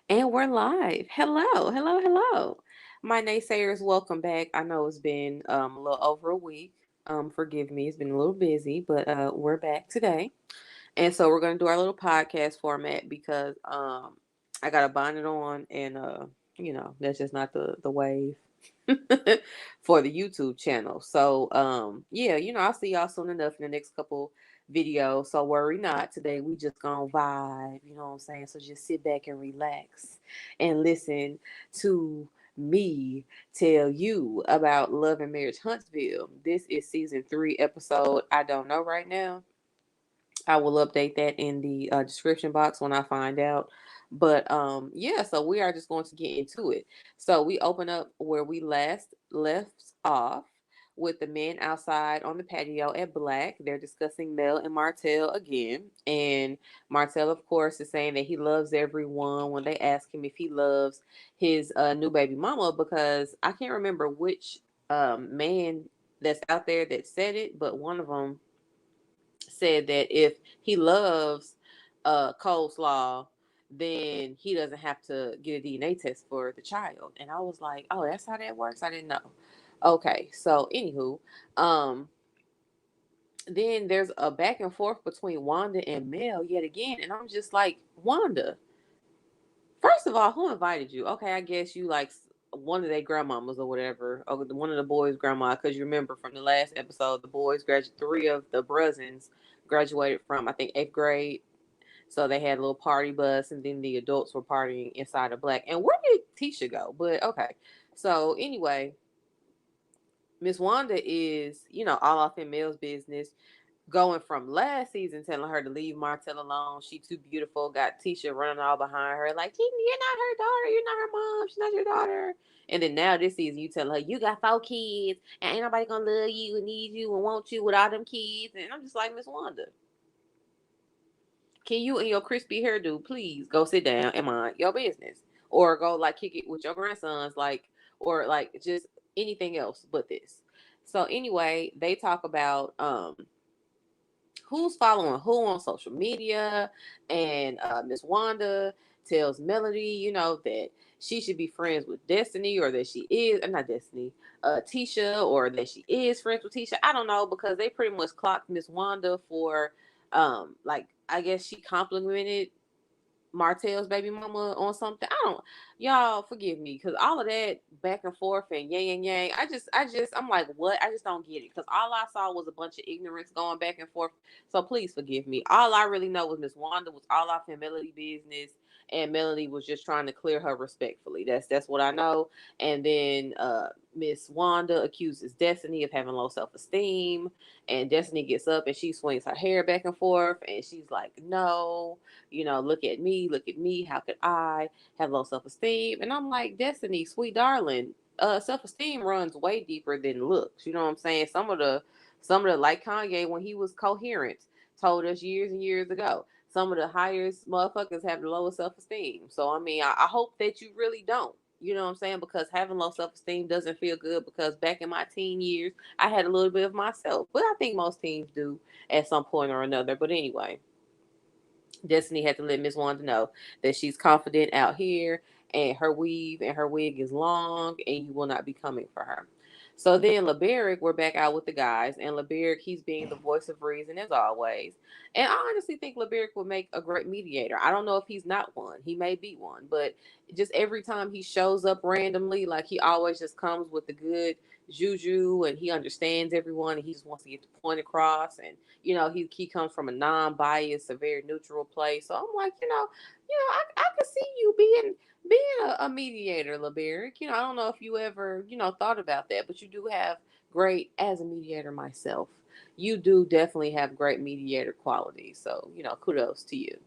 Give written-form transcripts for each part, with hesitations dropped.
And we're live. Hello, hello, hello. My naysayers, welcome back. I know it's been a little over a week. Forgive me, it's been a little busy, but we're back today. And so we're gonna do our little podcast format because I got a bonnet on and that's just not the wave for the YouTube channel. So yeah, I'll see y'all soon enough in the next couple videos. So worry not. Today we just gonna vibe, you know what I'm saying? So just sit back and relax and listen to me tell you about Love and Marriage Huntsville. This is season 3, episode I don't know right now. I will update that in the description box when I find out. But yeah, so we are just going to get into it. So we open up where we last left off with the men outside on the patio at Black. They're discussing Mel and Martell again. And Martell, of course, is saying that he loves everyone when they ask him if he loves his new baby mama, because I can't remember which man that's out there that said it, but one of them said that if he loves coleslaw, then he doesn't have to get a DNA test for the child. And I was like, oh, that's how that works. I didn't know. Okay, so anywho, um, then there's a back and forth between Wanda and Mel yet again, and I'm just like, Wanda, first of all, who invited you? Okay, I guess you like one of their grandmamas or whatever, or one of the boys' grandma, because you remember from the last episode, the boys graduated, 3 of the Bruzins graduated from I think 8th grade. So they had a little party bus, and then the adults were partying inside of Black. And where did Tisha go? But okay. So anyway, Miss Wanda is, all off in Mel's business, going from last season telling her to leave Martell alone. She too beautiful. Got Tisha running all behind her like, you're not her daughter. You're not her mom. She's not your daughter. And then now this season you telling her you got 4 kids and ain't nobody gonna love you and need you and want you with all them kids. And I'm just like, Miss Wanda, can you and your crispy hairdo please go sit down and mind your business, or go like kick it with your grandsons, like, or like just anything else but this. So anyway, they talk about who's following who on social media, and Miss Wanda tells Melody, that she should be friends with Destiny, or that she is, not Destiny, Tisha, or that she is friends with Tisha. I don't know, because they pretty much clocked Miss Wanda for, like, I guess she complimented Martell's baby mama on something. I don't, y'all forgive me, because all of that back and forth and yang yang yang. I'm like, what? I just don't get it, because all I saw was a bunch of ignorance going back and forth. So please forgive me. All I really know was Miss Wanda was all off in Melody business, and Melody was just trying to clear her respectfully. That's what I know. And then Miss Wanda accuses Destiny of having low self esteem, and Destiny gets up and she swings her hair back and forth, and she's like, no, look at me. How could I have low self esteem? And I'm like, Destiny, sweet darling, self esteem runs way deeper than looks. You know what I'm saying? Some of the, like Kanye when he was coherent, told us years and years ago. Some of the highest motherfuckers have the lowest self esteem. So I mean, I hope that you really don't. You know what I'm saying? Because having low self esteem doesn't feel good. Because back in my teen years, I had a little bit of myself, but I think most teens do at some point or another. But anyway, Destiny had to let Miss Wanda know that she's confident out here, and her weave and her wig is long, and you will not be coming for her. So then LeBerick, we're back out with the guys, and LeBerick, he's being the voice of reason as always. And I honestly think LeBerick would make a great mediator. I don't know if he's not one. He may be one, but just every time he shows up randomly, like he always just comes with the good juju, and he understands everyone, and he just wants to get the point across. And he comes from a non-biased, a very neutral place. So I'm like, I could see you being a mediator, LeBerick. I don't know if you ever, thought about that, but you do have great, as a mediator myself, you do definitely have great mediator qualities. So, kudos to you.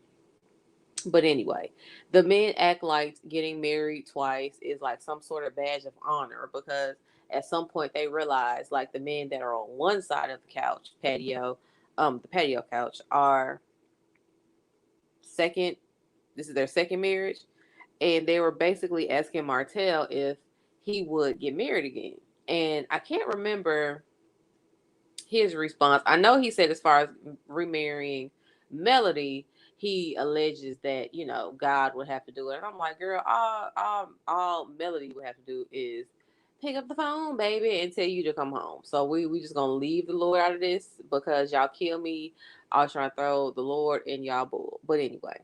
But anyway, the men act like getting married twice is like some sort of badge of honor, because at some point they realize, like, the men that are on one side of the couch patio, the patio couch, are second. This is their second marriage, and they were basically asking Martell if he would get married again. And I can't remember his response. I know he said, as far as remarrying Melody, he alleges that, God would have to do it. And I'm like, girl, all Melody would have to do is pick up the phone, baby, and tell you to come home. So we just gonna leave the Lord out of this because y'all kill me. I was trying to throw the Lord in y'all bull. But anyway.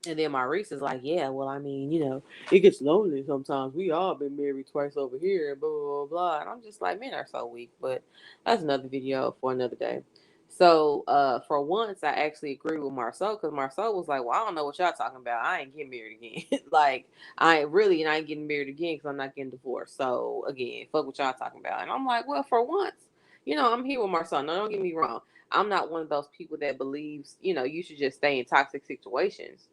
And then Maurice is like, yeah, well, I mean, it gets lonely sometimes. We all been married twice over here, and blah, blah, blah, blah. And I'm just like, men are so weak. But that's another video for another day. So, for once, I actually agree with Marceau because Marceau was like, well, I don't know what y'all talking about. I ain't getting married again. Like, and I ain't getting married again because I'm not getting divorced. So, again, fuck what y'all talking about. And I'm like, well, for once, I'm here with Marceau. No, don't get me wrong. I'm not one of those people that believes, you should just stay in toxic situations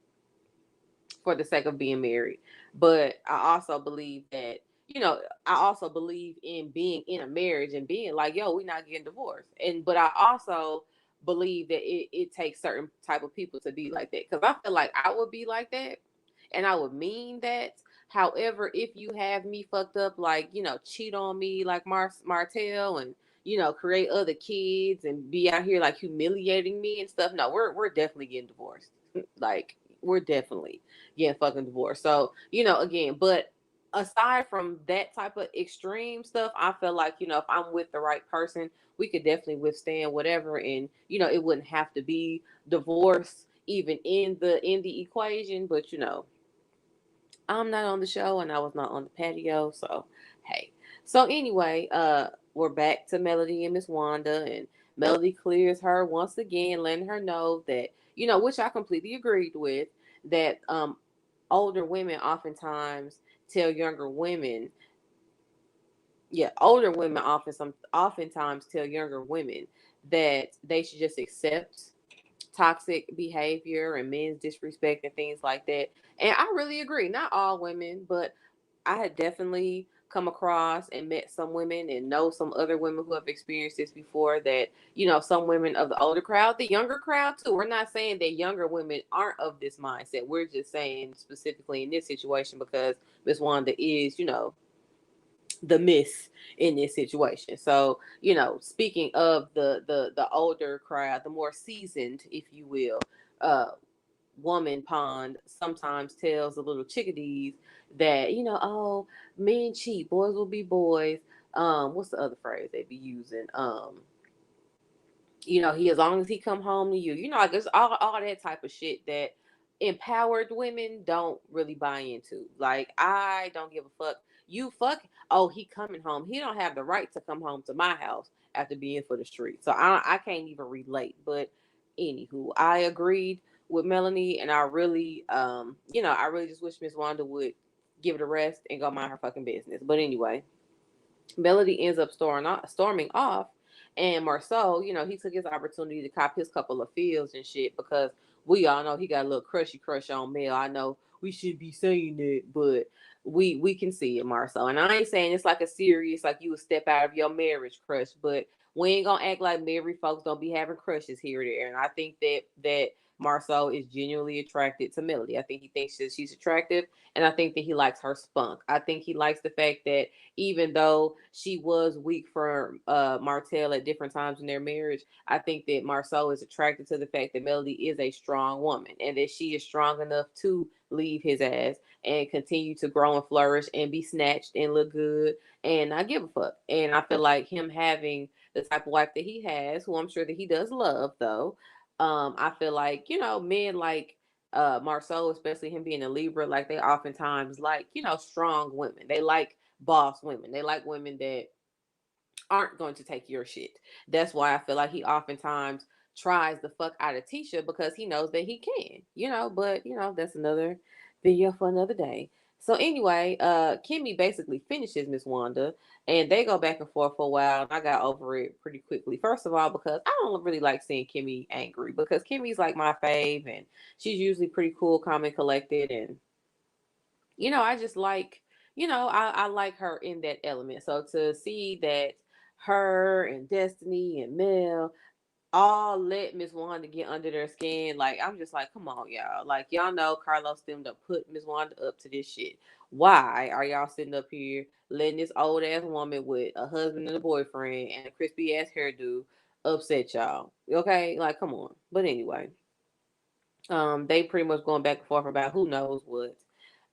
for the sake of being married. But I also believe that, I also believe in being in a marriage and being like, yo, we're not getting divorced. But I also believe that it takes certain type of people to be like that. Because I feel like I would be like that and I would mean that. However, if you have me fucked up, like, cheat on me like Martell and, create other kids and be out here like humiliating me and stuff, no, we're definitely getting divorced. Like, we're definitely getting fucking divorced. So, again, but aside from that type of extreme stuff, I feel like, if I'm with the right person, we could definitely withstand whatever. And, it wouldn't have to be divorce even in the equation. But, I'm not on the show and I was not on the patio. So, hey. So, anyway, we're back to Melody and Miss Wanda. And Melody clears her once again, letting her know that, which I completely agreed with, that older women oftentimes tell younger women, yeah, older women oftentimes tell younger women that they should just accept toxic behavior and men's disrespect and things like that. And I really agree. Not all women, but I had definitely come across and met some women and know some other women who have experienced this before, that, some women of the older crowd, the younger crowd too. We're not saying that younger women aren't of this mindset. We're just saying specifically in this situation because Miss Wanda is, the miss in this situation. So, speaking of the older crowd, the more seasoned, if you will, uh woman pond sometimes tells the little chickadees that, oh, men cheat, boys will be boys. What's the other phrase they be using? He, as long as he come home to you, like it's all that type of shit that empowered women don't really buy into. Like, I don't give a fuck. You fuck. Oh, he coming home. He don't have the right to come home to my house after being for the street. So I can't even relate. But anywho, I agreed with Melanie, and I really I really just wish Miss Wanda would give it a rest and go mind her fucking business. But anyway, Melody ends up storming off, and Marceau, he took his opportunity to cop his couple of feels and shit because we all know he got a little crushy crush on Mel. I know we should be saying that, but we can see it, Marceau. And I ain't saying it's like a serious, like you would step out of your marriage crush, but we ain't gonna act like married folks don't be having crushes here or there. And I think that Marceau is genuinely attracted to Melody. I think he thinks that she's attractive, and I think that he likes her spunk. I think he likes the fact that even though she was weak for Martell at different times in their marriage, I think that Marceau is attracted to the fact that Melody is a strong woman and that she is strong enough to leave his ass and continue to grow and flourish and be snatched and look good and not give a fuck. And I feel like him having the type of wife that he has, who I'm sure that he does love though, I feel like, men like Marceau, especially him being a Libra, like they oftentimes like, strong women. They like boss women. They like women that aren't going to take your shit. That's why I feel like he oftentimes tries the fuck out of Tisha because he knows that he can, but that's another video for another day. So anyway, Kimmy basically finishes Miss Wanda and they go back and forth for a while and I got over it pretty quickly. First of all, because I don't really like seeing Kimmy angry because Kimmy's like my fave and she's usually pretty cool, calm and collected and I just like, I like her in that element. So to see that her and Destiny and Mel all let Miss Wanda get under their skin, like I'm just like, come on, y'all. Like y'all know Carlos them to put Miss Wanda up to this shit. Why are y'all sitting up here letting this old ass woman with a husband and a boyfriend and a crispy ass hairdo upset y'all? Okay, like come on. But anyway. They pretty much going back and forth about who knows what.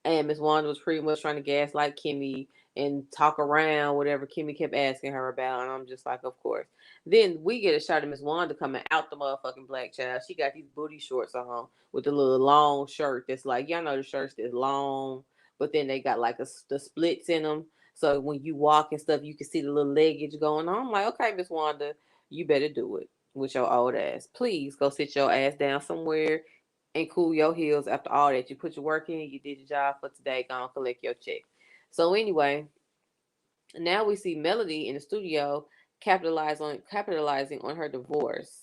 And Miss Wanda was pretty much trying to gaslight Kimmy and talk around whatever Kimmy kept asking her about. And I'm just like, of course. Then we get a shot of Miss Wanda coming out the motherfucking black child. She got these booty shorts on with the little long shirt that's like, y'all know the shirts that's long, but then they got like the splits in them. So when you walk and stuff, you can see the little leggage going on. I'm like, okay, Miss Wanda, you better do it with your old ass. Please go sit your ass down somewhere and cool your heels after all that. You put your work in, you did your job for today, go and collect your check. So anyway, now we see Melody in the studio capitalizing on her divorce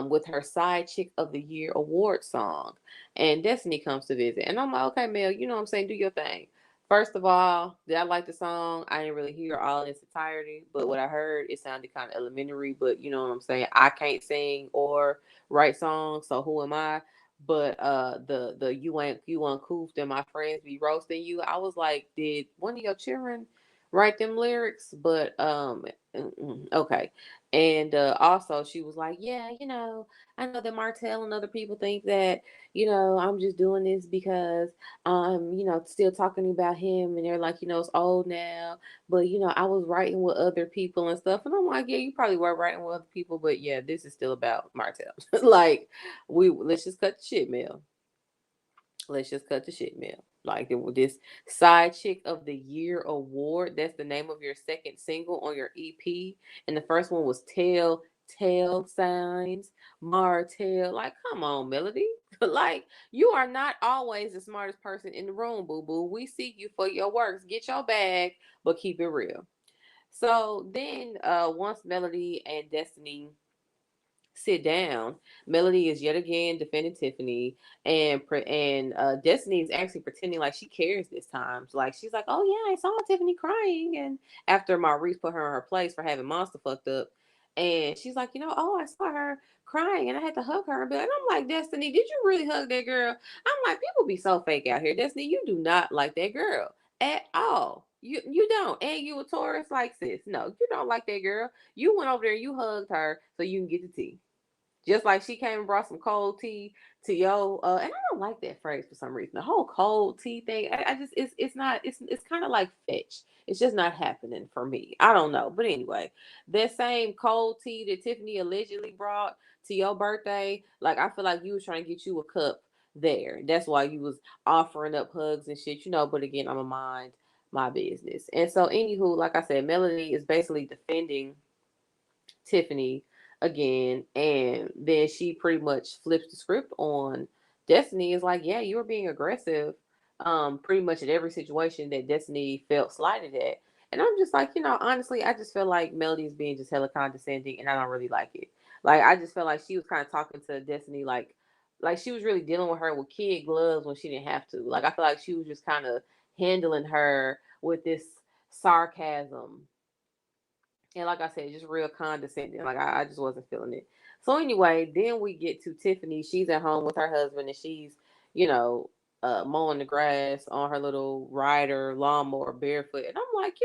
with her Side Chick of the Year award song. And Destiny comes to visit. And I'm like, okay, Mel, you know what I'm saying? Do your thing. First of all, did I like the song? I didn't really hear all in its entirety, but what I heard, it sounded kind of elementary. But you know what I'm saying? I can't sing or write songs, so who am I? But the you uncouth and my friends be roasting you. I was like, did one of your children write them lyrics? But okay. And also she was like, yeah, I know that Martell and other people think that, I'm just doing this because I'm, still talking about him, and they're like, it's old now, but I was writing with other people and stuff. And I'm like, yeah, you probably were writing with other people, but yeah, this is still about Martell. Like, let's just cut the shit, Mel. Let's just cut the shit, Mel. Like, this Side Chick of the Year award. That's the name of your second single on your EP, and the first one was Tell Signs Martell. Like, come on, Melody. Like, you are not always the smartest person in the room, boo boo. We see you for your works. Get your bag, but keep it real. So then, once Melody and Destiny sit down, Melody is yet again defending Tiffany, and Destiny is actually pretending like she cares this time. So, like, she's like, "Oh yeah, I saw Tiffany crying," and after Maurice put her in her place for having Monster fucked up, and she's like, "Oh, I saw her crying, and I had to hug her." And I'm like, Destiny, did you really hug that girl? I'm like, people be so fake out here. Destiny, you do not like that girl at all. You don't, and you a Taurus like sis. No, you don't like that girl. You went over there, and you hugged her so you can get the tea. Just like she came and brought some cold tea to yo, and I don't like that phrase for some reason. The whole cold tea thing, I just it's not it's kind of like fetch. It's just not happening for me. I don't know, but anyway, that same cold tea that Tiffany allegedly brought to your birthday, like I feel like you was trying to get you a cup there. That's why you was offering up hugs and shit, But again, I'm a mind my business. And so, anywho, like I said, Melody is basically defending Tiffany again, and then she pretty much flips the script on Destiny. Is like, yeah, you were being aggressive, pretty much in every situation that Destiny felt slighted at. And I'm just like, honestly, I just feel like Melody is being just hella condescending, and I don't really like it. Like, I just felt like she was kind of talking to Destiny like she was really dealing with her with kid gloves when she didn't have to. Like, I feel like she was just kind of handling her with this sarcasm, and like I said, just real condescending. Like, I just wasn't feeling it. So anyway, then we get to Tiffany. She's at home with her husband, and she's, you know, mowing the grass on her little rider lawnmower barefoot. And I'm like,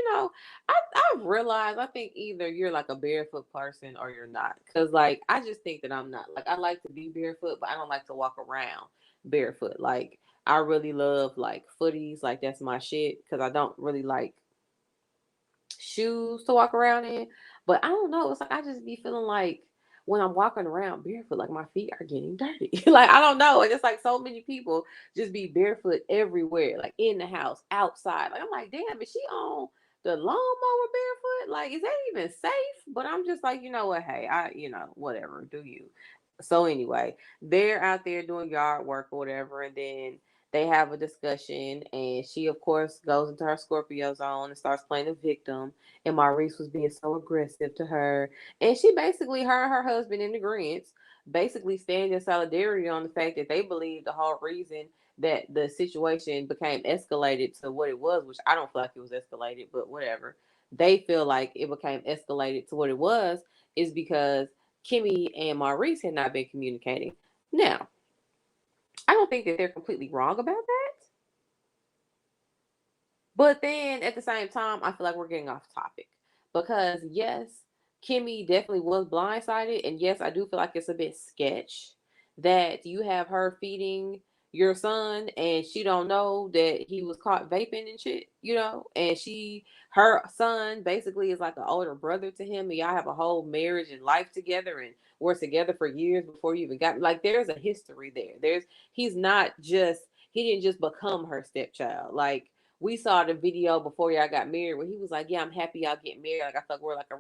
I've realized, I think either you're like a barefoot person or you're not. Cause like I just think that I'm not. Like, I like to be barefoot, but I don't like to walk around barefoot. Like, I really love like footies. Like, that's my shit. Cause I don't really like shoes to walk around in. But I don't know. It's like I just be feeling like when I'm walking around barefoot, like my feet are getting dirty. Like, I don't know. It's just like so many people just be barefoot everywhere, like in the house, outside. Like, I'm like, damn, is she on the lawnmower barefoot? Like, is that even safe? But I'm just like, you know what? Hey, whatever, do you? So anyway, they're out there doing yard work or whatever, and then they have a discussion, and she, of course, goes into her Scorpio zone and starts playing the victim. And Maurice was being so aggressive to her, and she basically, her and her husband in agreement, basically stand in solidarity on the fact that they believe the whole reason that the situation became escalated to what it was, which I don't feel like it was escalated, but whatever. They feel like it became escalated to what it was is because Kimmy and Maurice had not been communicating. Now, I don't think that they're completely wrong about that. But then at the same time, I feel like we're getting off topic because yes, Kimmy definitely was blindsided, and yes, I do feel like it's a bit sketch that you have her feeding your son and she don't know that he was caught vaping and shit, and her son basically is like an older brother to him, and y'all have a whole marriage and life together and were together for years before you even got, like, there's a history there. He's not just, he didn't just become her stepchild. Like, we saw the video before y'all got married where he was like, "Yeah, I'm happy y'all getting married. Like, I feel like we're like a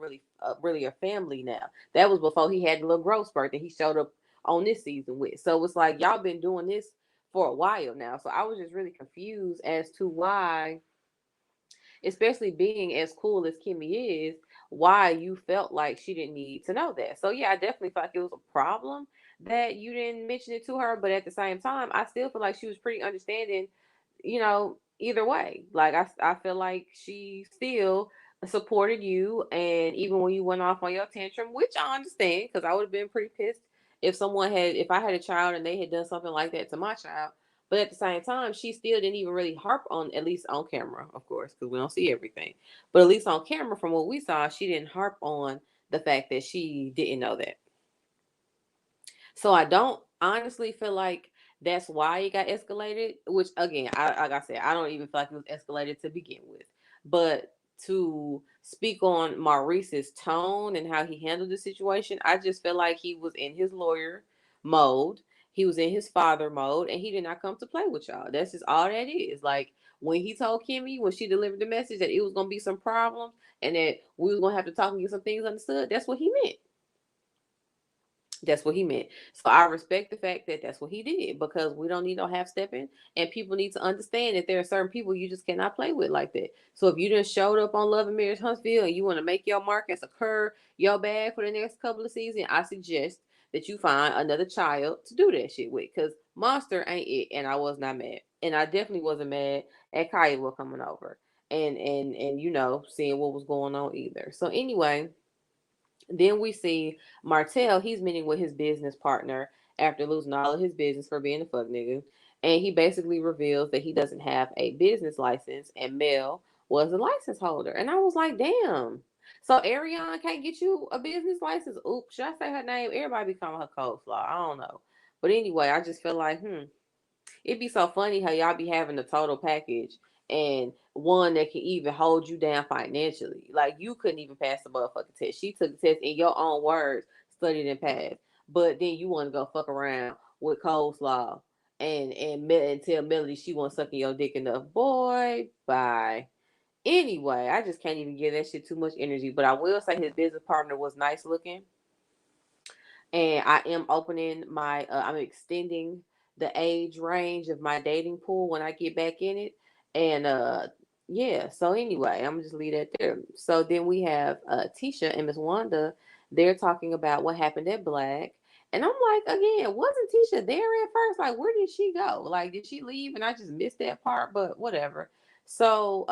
really a family now." That was before he had the little growth spurt that he showed up on this season with. So it's like y'all been doing this for a while now. So I was just really confused as to why, especially being as cool as Kimmy is, why you felt like she didn't need to know that. So yeah, I definitely felt like it was a problem that you didn't mention it to her, but at the same time, I still feel like she was pretty understanding, either way. Like, I feel like she still supported you, and even when you went off on your tantrum, which I understand, because I would have been pretty pissed if I had a child and they had done something like that to my child. But at the same time, she still didn't even really harp on, at least on camera, of course, because we don't see everything. But at least on camera, from what we saw, she didn't harp on the fact that she didn't know that. So I don't honestly feel like that's why it got escalated. Which, again, like I said, I don't even feel like it was escalated to begin with. But to speak on Maurice's tone and how he handled the situation, I just feel like he was in his lawyer mode. He was in his father mode, and he did not come to play with y'all. That's just all that is. Like, when he told Kimmy, when she delivered the message that it was gonna be some problems and that we was gonna have to talk and get some things understood, that's what he meant. That's what he meant. So I respect the fact that that's what he did, because we don't need no half stepping, and people need to understand that there are certain people you just cannot play with like that. So if you just showed up on Love and Marriage Huntsville and you want to make your mark as a cur, your bag for the next couple of seasons, I suggest that you find another child to do that shit with, because Monster ain't it, and I was not mad, and I definitely wasn't mad at Kyle coming over and seeing what was going on either. So anyway. Then we see Martell, he's meeting with his business partner after losing all of his business for being a fuck nigga. And he basically reveals that he doesn't have a business license, and Mel was a license holder. And I was like, damn. So Ariane can't get you a business license? Oops, should I say her name? Everybody be calling her Coleslaw. I don't know. But anyway, I just feel like, it'd be so funny how y'all be having the total package and one that can even hold you down financially. Like, you couldn't even pass the motherfucking test. She took the test in your own words, studied and passed. But then you want to go fuck around with coleslaw and tell Melody she won't sucking your dick enough. Boy, bye. Anyway, I just can't even give that shit too much energy. But I will say his business partner was nice looking, and I am I'm extending the age range of my dating pool when I get back in it. And yeah, so anyway, I'm just leave that there. So then we have Tisha and Miss Wanda. They're talking about what happened at Black. And I'm like, again, wasn't Tisha there at first? Like, where did she go? Like, did she leave and I just missed that part? But whatever. So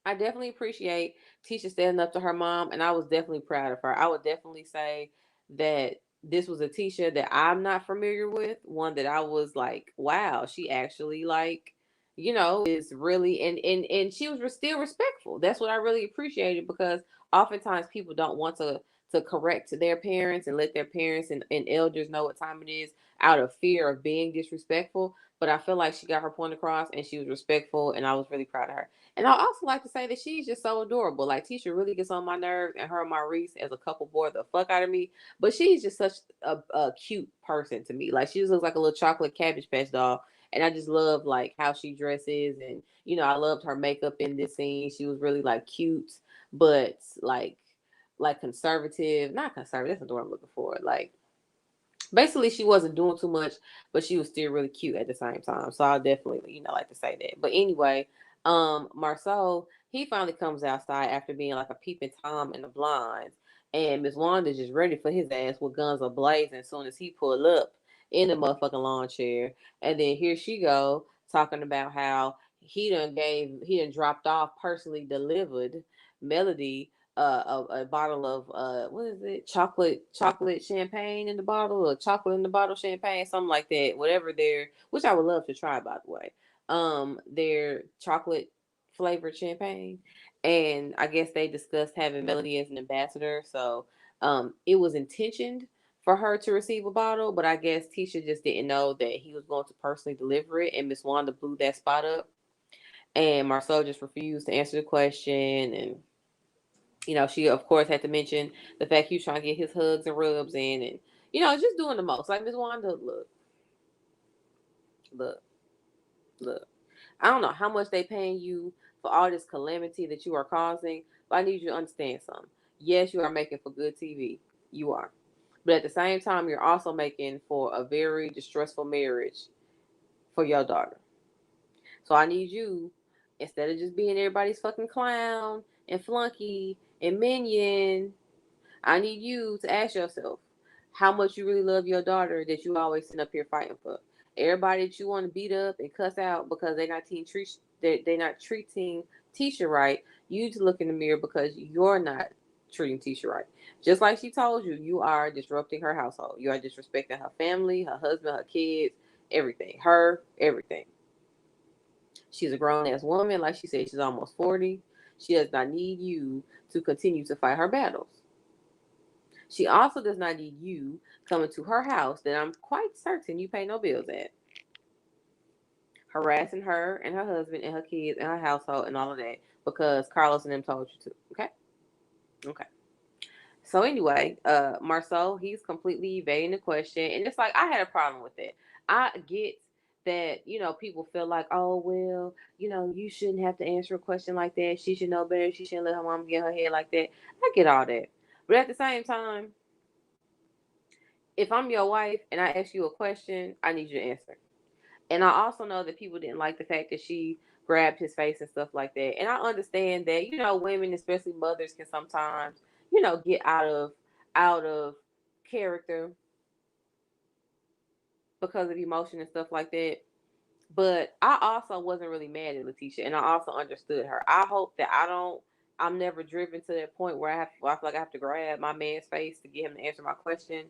I definitely appreciate Tisha standing up to her mom, and I was definitely proud of her. I would definitely say that this was a Tisha that I'm not familiar with, one that I was like, wow, she actually, like, is really, and she was still respectful. That's what I really appreciated, because oftentimes people don't want to correct their parents and let their parents and elders know what time it is out of fear of being disrespectful. But I feel like she got her point across and she was respectful, and I was really proud of her. And I also like to say that she's just so adorable. Like, Tisha really gets on my nerves, and her and Maurice as a couple bore the fuck out of me. But she's just such a cute person to me. Like, she just looks like a little chocolate Cabbage Patch doll. And I just love, like, how she dresses, and I loved her makeup in this scene. She was really, like, cute, but like conservative, not conservative. That's the word I'm looking for. Like, basically, she wasn't doing too much, but she was still really cute at the same time. So I'll definitely, like to say that. But anyway, Marceau, he finally comes outside after being like a peeping Tom in the blinds. And Miss Wanda's just ready for his ass with guns ablazing as soon as he pull up in the motherfucking lawn chair. And then here she go talking about how he done dropped off personally delivered Melody a bottle of what is it, chocolate champagne in the bottle, or chocolate in the bottle champagne, something like that, whatever their, which I would love to try, by the way, their chocolate flavored champagne. And I guess they discussed having Melody as an ambassador. So it was intentioned for her to receive a bottle, but I guess Tisha just didn't know that he was going to personally deliver it, and Miss Wanda blew that spot up. And Marcel just refused to answer the question, and she of course had to mention the fact he was trying to get his hugs and rubs in, and just doing the most. Like, Miss Wanda, look, look. I don't know how much they paying you for all this calamity that you are causing, but I need you to understand something. Yes, you are making for good TV. You are. But at the same time, you're also making for a very distressful marriage for your daughter. So I need you, instead of just being everybody's fucking clown and flunky and minion, I need you to ask yourself how much you really love your daughter that you always sit up here fighting for. Everybody that you want to beat up and cuss out because they're not treating Tisha right, you need to look in the mirror because you're not treating Tisha right. Just like she told you, you are disrupting her household. You are disrespecting her family, her husband, her kids, everything. Everything. She's a grown ass woman. Like she said, she's almost 40. She does not need you to continue to fight her battles. She also does not need you coming to her house that I'm quite certain you pay no bills at, harassing her and her husband and her kids and her household and all of that because Carlos and them told you to. Okay? Okay. So anyway, Marceau, he's completely evading the question. And it's like, I had a problem with that. I get that, people feel like, oh, well, you shouldn't have to answer a question like that. She should know better. She shouldn't let her mom get her head like that. I get all that. But at the same time, if I'm your wife and I ask you a question, I need you to answer. And I also know that people didn't like the fact that she grabbed his face and stuff like that. And I understand that, women, especially mothers, can sometimes, get out of character because of emotion and stuff like that. But I also wasn't really mad at Letitia, and I also understood her. I hope that I'm never driven to that point where I feel like I have to grab my man's face to get him to answer my question.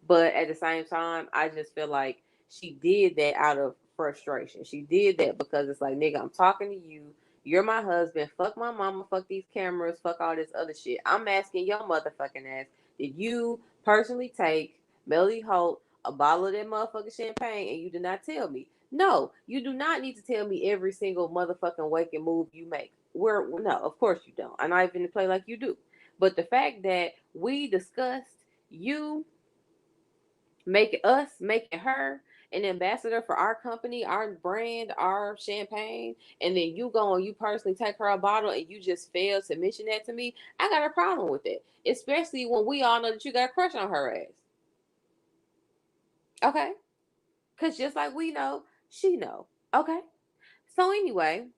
But at the same time, I just feel like she did that out of frustration. She did that because it's like, nigga, I'm talking to you. You're my husband. Fuck my mama. Fuck these cameras. Fuck all this other shit. I'm asking your motherfucking ass, did you personally take Melody Holt a bottle of that motherfucking champagne and you did not tell me? No, you do not need to tell me every single motherfucking waking move you make. No, of course you don't. I'm not even to play like you do. But the fact that we discussed you making her an ambassador for our company, our brand, our champagne, and then you personally take her a bottle and you just fail to mention that to me, I got a problem with it. Especially when we all know that you got a crush on her ass. Okay? Because just like we know, she know. Okay? So anyway,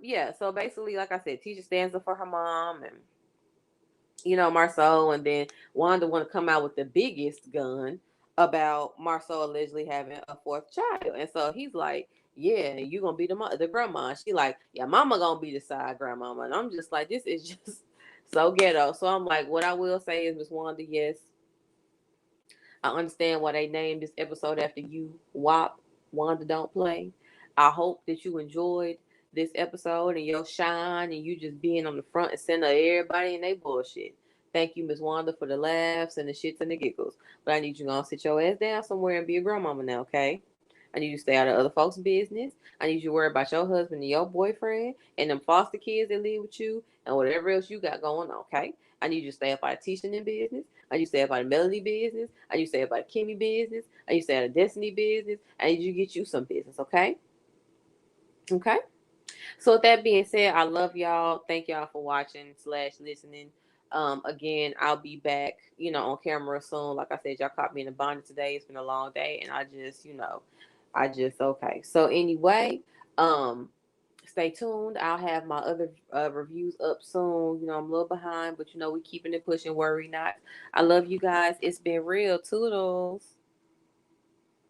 yeah, so basically, like I said, Tisha stands up for her mom and Marceau, and then Wanda want to come out with the biggest gun about Marceau allegedly having a fourth child. And so he's like, yeah, you gonna be the grandma. She like, yeah, mama gonna be the side grandmama. And I'm just like, this is just so ghetto. So I'm like, what I will say is, Miss Wanda, yes, I understand why they named this episode after you. WAP, Wanda Don't Play. I hope that you enjoyed this episode and your shine and you just being on the front and center of everybody and they bullshit. Thank you, Miss Wanda, for the laughs and the shits and the giggles. But I need you to sit your ass down somewhere and be a grandmama now, okay? I need you to stay out of other folks' business. I need you to worry about your husband and your boyfriend and them foster kids that live with you and whatever else you got going on, okay? I need you to stay up out of teaching in business. I need you to stay up out of Melody business. I need you to stay up out of Kimmy business. I need you to stay out of Destiny business. I need you to get you some business, okay? Okay? So with that being said, I love y'all. Thank y'all for watching / listening. Again, I'll be back, on camera soon. Like I said, y'all caught me in the bonnet today. It's been a long day, and okay. So anyway, stay tuned. I'll have my other reviews up soon. I'm a little behind, but we keeping it pushing. Worry not. I love you guys. It's been real. Toodles.